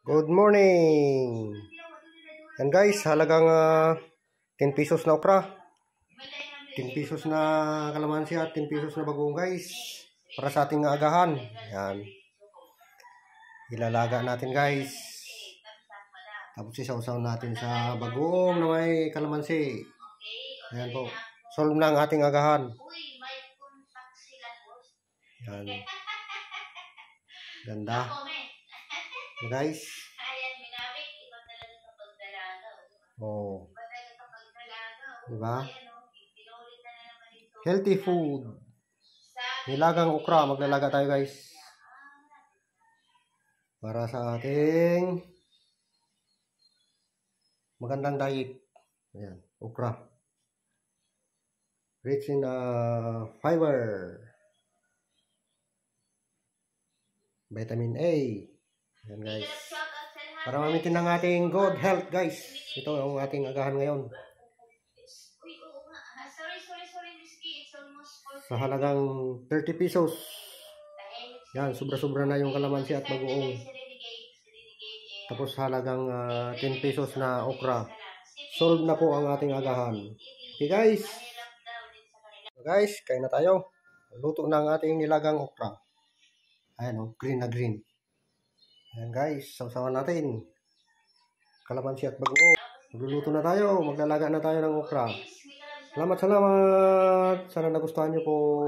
Good morning! Yan guys, halagang 10 pesos na okra, 10 pesos na kalamansi at 10 pesos na bagoong guys. Para sa ating agahan. Yan. Ilalaga natin guys. Tapos isaw-saw natin sa bagoong na may kalamansi. Ayan po. Solve na ang ating agahan. Yan. Ganda. Guys. Oh. Diba? Healthy food. Nilagang okra. Maglalaga tayo guys. Para sa ating magandang diet. Ayan. Okra. Rich in fiber. Vitamin A. Ayan guys. Para mamitin ang ating good health guys. Ito ang ating agahan ngayon. Sa halagang 30 pesos. Yan, sobra-sobra na yung kalamansi at bagoong. Tapos halagang 10 pesos na okra. Solve na po ang ating agahan. Okay guys. So guys, kain na tayo. Luto na ang ating nilagang okra. Ayan o, green na green. Ayan guys, sausawan natin. Kalamansi at bagoong. Magluluto na tayo. Maglalaga na tayo ng okra. Salamat. Sana nagustuhan nyo po.